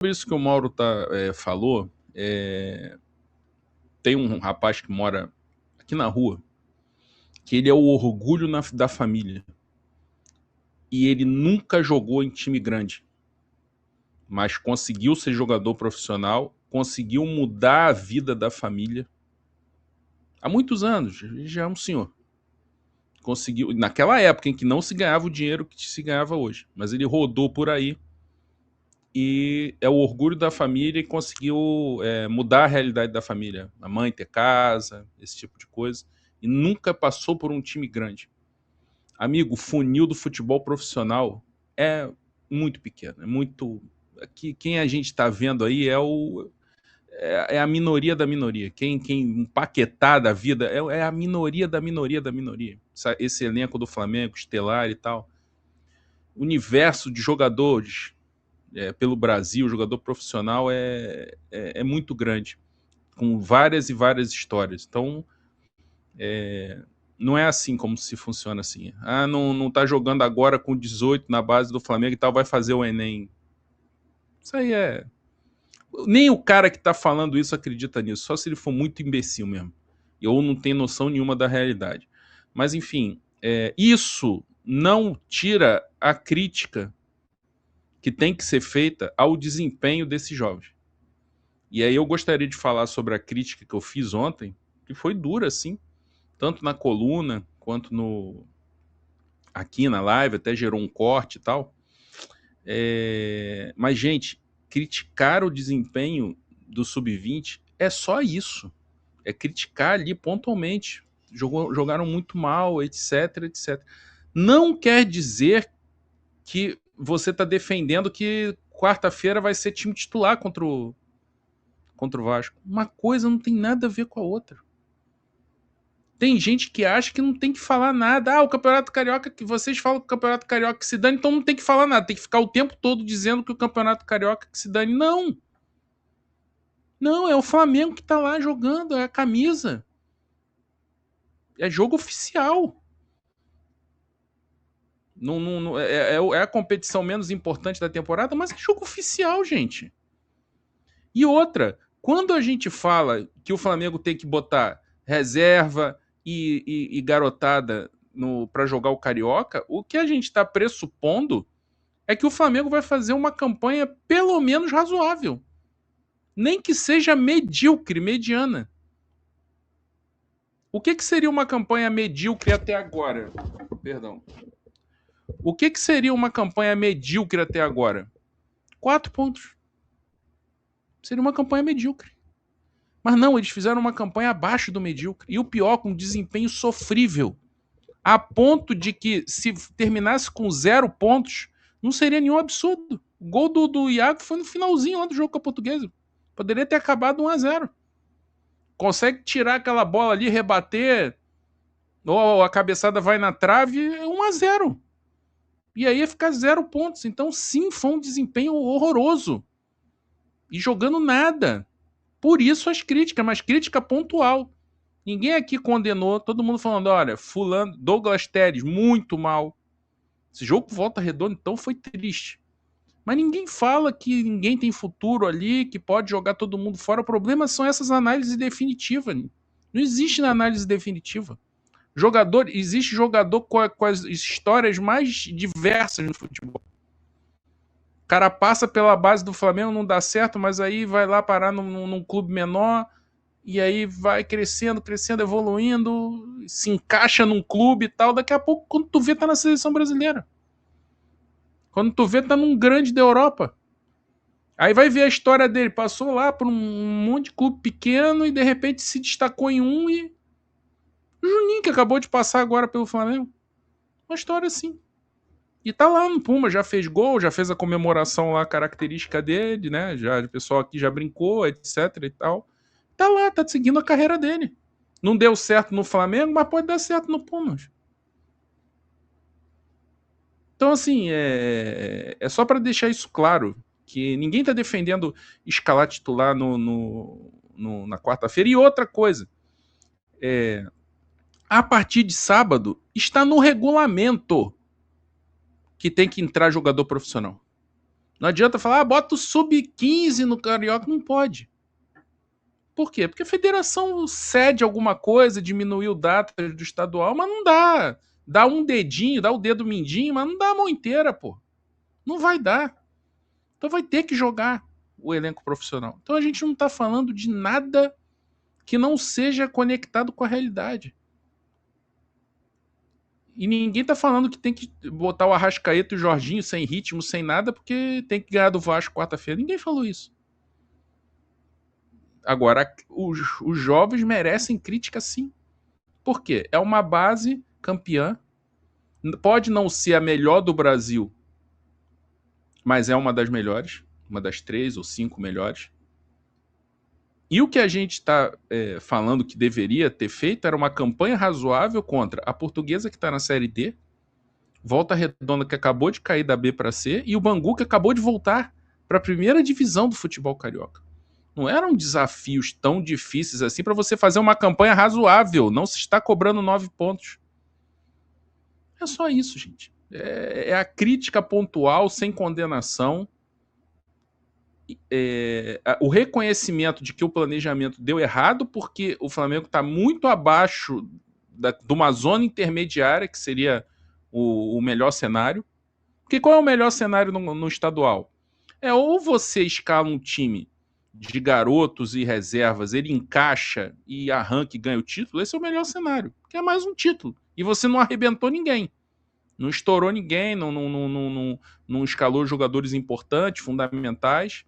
isso que o Mauro falou, tem um rapaz que mora aqui na rua, que ele é o orgulho da família. E ele nunca jogou em time grande, mas conseguiu ser jogador profissional, conseguiu mudar a vida da família. Há muitos anos, ele já é um senhor. Conseguiu, naquela época em que não se ganhava o dinheiro que se ganhava hoje, mas ele rodou por aí e é o orgulho da família e conseguiu mudar a realidade da família. A mãe ter casa, esse tipo de coisa. E nunca passou por um time grande. Amigo, o funil do futebol profissional é muito pequeno. É muito... Aqui, quem a gente está vendo aí é a minoria da minoria. Quem empaquetar da vida é a minoria da minoria da minoria. Esse elenco do Flamengo, estelar e tal. O universo de jogadores pelo Brasil, jogador profissional, é muito grande, com várias e várias histórias. Então, não é assim como se funciona assim. Ah, não tá jogando agora com 18 na base do Flamengo e tal, vai fazer o Enem. Isso aí é... Nem o cara que tá falando isso acredita nisso, só se ele for muito imbecil mesmo. Ou não tem noção nenhuma da realidade. Mas, enfim, isso não tira a crítica que tem que ser feita ao desempenho desses jovens. E aí eu gostaria de falar sobre a crítica que eu fiz ontem, que foi dura, assim, tanto na coluna quanto aqui na live, até gerou um corte e tal. Mas, gente, criticar o desempenho do Sub-20 é só isso. É criticar ali pontualmente. Jogaram muito mal, etc, etc. Não quer dizer que você está defendendo que quarta-feira vai ser time titular contra o Vasco. Uma coisa não tem nada a ver com a outra. Tem gente que acha que não tem que falar nada. Ah, o Campeonato Carioca, que vocês falam que o Campeonato Carioca que se dane, então não tem que falar nada. Tem que ficar o tempo todo dizendo que o Campeonato Carioca que se dane. Não. Não, é o Flamengo que tá lá jogando, é a camisa. É jogo oficial. É a competição menos importante da temporada, mas é jogo oficial, gente. E outra, quando a gente fala que o Flamengo tem que botar reserva e garotada para jogar o Carioca, o que a gente está pressupondo é que o Flamengo vai fazer uma campanha pelo menos razoável. Nem que seja medíocre, mediana. O que seria uma campanha medíocre até agora? Perdão. O que seria uma campanha medíocre até agora? 4 pontos. Seria uma campanha medíocre. Mas não, eles fizeram uma campanha abaixo do medíocre. E o pior, com desempenho sofrível. A ponto de que, se terminasse com 0 pontos, não seria nenhum absurdo. O gol do Iago foi no finalzinho lá do jogo com a Portuguesa. Poderia ter acabado 1-0. Consegue tirar aquela bola ali, rebater, ou a cabeçada vai na trave, 1-0. E aí ia ficar 0 pontos. Então, sim, foi um desempenho horroroso. E jogando nada. Por isso as críticas, mas crítica pontual. Ninguém aqui condenou, todo mundo falando, olha, fulano, Douglas Teres, muito mal. Esse jogo com Volta Redonda, então, foi triste. Mas ninguém fala que ninguém tem futuro ali, que pode jogar todo mundo fora. O problema são essas análises definitivas. Não existe na análise definitiva. Existe jogador com as histórias mais diversas no futebol. O cara passa pela base do Flamengo, não dá certo, mas aí vai lá parar num clube menor, e aí vai crescendo, evoluindo, se encaixa num clube e tal. Daqui a pouco, quando tu vê, tá na seleção brasileira. Quando tu vê, tá num grande da Europa. Aí vai ver a história dele. Passou lá por um monte de clube pequeno e de repente se destacou em um e... O Juninho, que acabou de passar agora pelo Flamengo. Uma história assim. E tá lá no Puma, já fez gol, já fez a comemoração lá característica dele, né? Já, o pessoal aqui já brincou, etc e tal. Tá lá, tá seguindo a carreira dele. Não deu certo no Flamengo, mas pode dar certo no Pumas. Então, assim, é só para deixar isso claro, que ninguém tá defendendo escalar titular na quarta-feira. E outra coisa, a partir de sábado, está no regulamento que tem que entrar jogador profissional. Não adianta falar, bota o sub-15 no Carioca. Não pode. Por quê? Porque a federação cede alguma coisa, diminuiu data do estadual, mas não dá. Dá um dedinho, dá o dedo mindinho, mas não dá a mão inteira, pô. Não vai dar. Então vai ter que jogar o elenco profissional. Então a gente não tá falando de nada que não seja conectado com a realidade. E ninguém tá falando que tem que botar o Arrascaeta e o Jorginho sem ritmo, sem nada, porque tem que ganhar do Vasco quarta-feira. Ninguém falou isso. Agora, os jovens merecem crítica sim. Por quê? É uma base campeã. Pode não ser a melhor do Brasil, mas é uma das melhores. Uma das 3 ou 5 melhores. E o que a gente está falando que deveria ter feito era uma campanha razoável contra a Portuguesa, que está na Série D, Volta Redonda, que acabou de cair da B para C, e o Bangu, que acabou de voltar para a primeira divisão do futebol carioca. Não eram desafios tão difíceis assim para você fazer uma campanha razoável. Não se está cobrando 9 pontos. É só isso, gente. É a crítica pontual, sem condenação. O reconhecimento de que o planejamento deu errado, porque o Flamengo está muito abaixo de uma zona intermediária, que seria o melhor cenário. Porque qual é o melhor cenário no estadual? É ou você escala um time de garotos e reservas, ele encaixa e arranca e ganha o título, esse é o melhor cenário, que é mais um título. E você não arrebentou ninguém. Não estourou ninguém, não escalou jogadores importantes, fundamentais.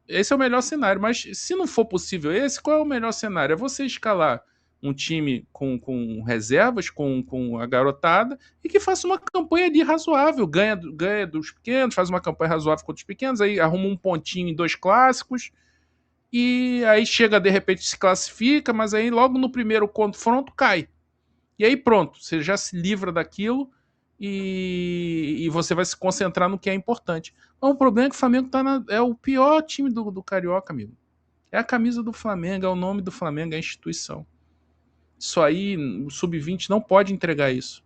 Esse é o melhor cenário, mas se não for possível esse, qual é o melhor cenário? É você escalar um time com reservas, com a garotada, e que faça uma campanha ali razoável, ganha dos pequenos, faz uma campanha razoável contra os pequenos, aí arruma um pontinho em 2 clássicos, e aí chega, de repente, se classifica, mas aí logo no primeiro confronto cai. E aí pronto, você já se livra daquilo e você vai se concentrar no que é importante. Mas o problema é que o Flamengo é o pior time do Carioca, amigo. É a camisa do Flamengo, é o nome do Flamengo, é a instituição. Isso aí, o Sub-20 não pode entregar isso.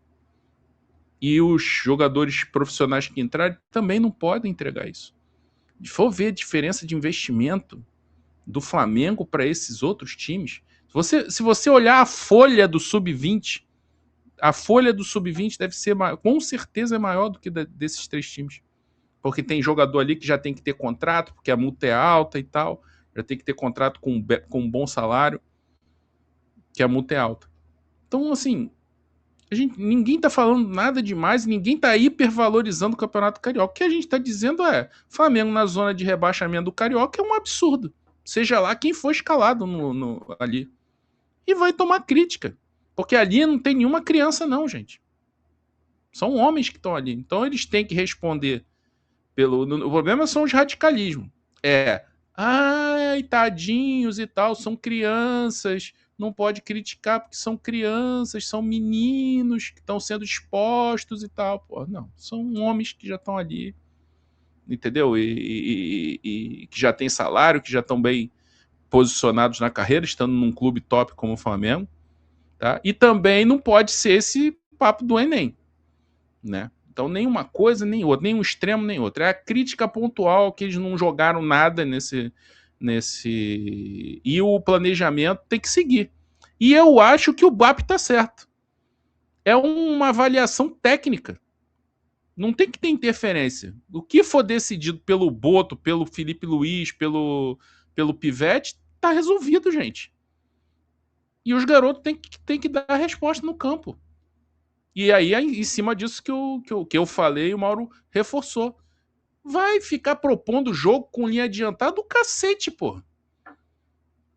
E os jogadores profissionais que entrarem também não podem entregar isso. Se for ver a diferença de investimento do Flamengo para esses outros times, se você olhar a folha do Sub-20, a folha do Sub-20 deve ser, com certeza, é maior do que desses 3 times. Porque tem jogador ali que já tem que ter contrato, porque a multa é alta e tal, já tem que ter contrato com um bom salário, que a multa é alta. Então, assim, ninguém tá falando nada demais, ninguém tá hipervalorizando o Campeonato Carioca. O que a gente tá dizendo é, Flamengo na zona de rebaixamento do Carioca é um absurdo. Seja lá quem for escalado ali. E vai tomar crítica. Porque ali não tem nenhuma criança não, gente. São homens que estão ali. Então eles têm que responder o problema são os radicalismos. Ai, tadinhos e tal, são crianças, não pode criticar porque são crianças, são meninos que estão sendo expostos e tal. Pô, não, são homens que já estão ali, entendeu? E que já têm salário, que já estão bem posicionados na carreira, estando num clube top como o Flamengo, tá? E também não pode ser esse papo do Enem, né? Então, nem uma coisa, nem outra, nem um extremo, nem outro. É a crítica pontual que eles não jogaram nada nesse. E o planejamento tem que seguir. E eu acho que o BAP está certo. É uma avaliação técnica. Não tem que ter interferência. O que for decidido pelo Boto, pelo Felipe Luiz, pelo Pivete, tá resolvido, gente. E os garotos têm que dar a resposta no campo. E aí, em cima disso que eu falei, o Mauro reforçou. Vai ficar propondo jogo com linha adiantada do cacete, pô.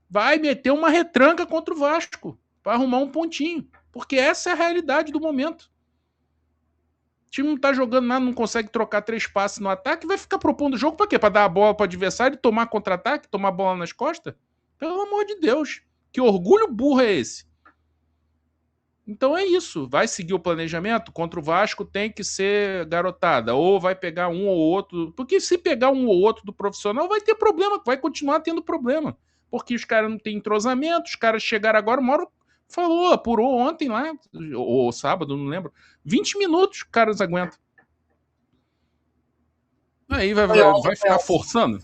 Vai meter uma retranca contra o Vasco para arrumar um pontinho. Porque essa é a realidade do momento. O time não tá jogando nada, não consegue trocar 3 passes no ataque, vai ficar propondo jogo para quê? Para dar a bola para o adversário e tomar contra-ataque, tomar a bola nas costas? Pelo amor de Deus. Que orgulho burro é esse? Então é isso, vai seguir o planejamento? Contra o Vasco tem que ser garotada, ou vai pegar um ou outro, porque se pegar um ou outro do profissional vai ter problema, vai continuar tendo problema, porque os caras não têm entrosamento, os caras chegaram agora, o Mauro falou, apurou ontem lá, ou sábado, não lembro, 20 minutos os caras aguentam. Aí vai ficar forçando?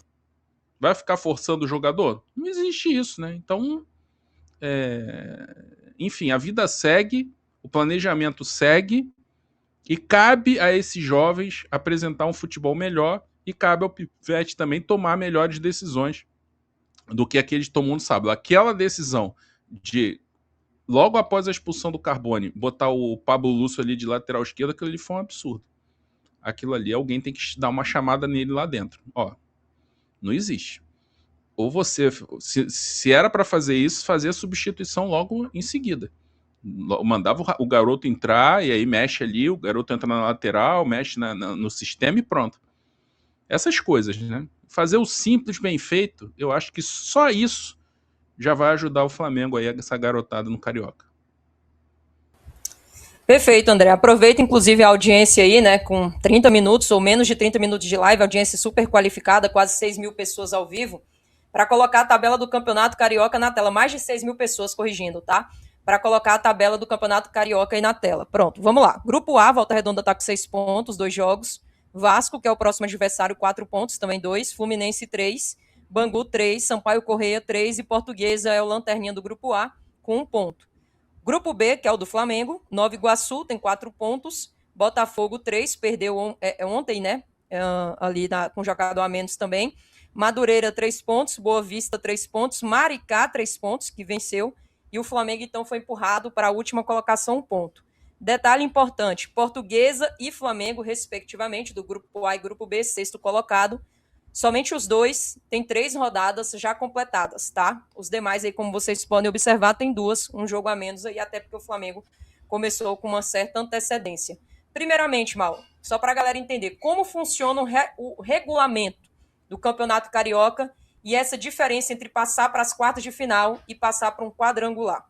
Vai ficar forçando o jogador? Não existe isso, né? Então, enfim, a vida segue, o planejamento segue, e cabe a esses jovens apresentar um futebol melhor, e cabe ao Pivete também tomar melhores decisões do que aqueles que todo mundo sabe. Aquela decisão de, logo após a expulsão do Carbone, botar o Pablo Lúcio ali de lateral esquerdo, aquilo ali foi um absurdo. Aquilo ali, alguém tem que dar uma chamada nele lá dentro. Ó, não existe. Ou você, se era para fazer isso, fazia a substituição logo em seguida. Mandava o garoto entrar, e aí mexe ali, o garoto entra na lateral, mexe no sistema e pronto. Essas coisas, né? Fazer o simples bem feito, eu acho que só isso já vai ajudar o Flamengo aí, essa garotada no Carioca. Perfeito, André. Aproveita, inclusive, a audiência aí, né, com 30 minutos ou menos de 30 minutos de live, audiência super qualificada, quase 6 mil pessoas ao vivo, para colocar a tabela do Campeonato Carioca na tela. Mais de 6 mil pessoas corrigindo, tá? Para colocar a tabela do Campeonato Carioca aí na tela. Pronto, vamos lá. Grupo A, Volta Redonda tá com 6 pontos, 2 jogos. Vasco, que é o próximo adversário, 4 pontos, também 2. Fluminense, 3. Bangu, 3. Sampaio Correia, 3. E Portuguesa é o lanterninha do Grupo A, com 1 ponto. Grupo B, que é o do Flamengo, Nova Iguaçu tem 4 pontos, Botafogo 3, perdeu ontem, né? Ali com jogador a menos também. Madureira 3 pontos, Boa Vista 3 pontos, Maricá 3 pontos, que venceu, e o Flamengo então foi empurrado para a última colocação, 1 ponto. Detalhe importante, Portuguesa e Flamengo, respectivamente, do Grupo A e Grupo B, sexto colocado, somente os dois têm 3 rodadas já completadas, tá? Os demais aí, como vocês podem observar, tem 2, um jogo a menos aí, até porque o Flamengo começou com uma certa antecedência. Primeiramente, Mauro, só para a galera entender como funciona o regulamento do Campeonato Carioca e essa diferença entre passar para as quartas de final e passar para um quadrangular.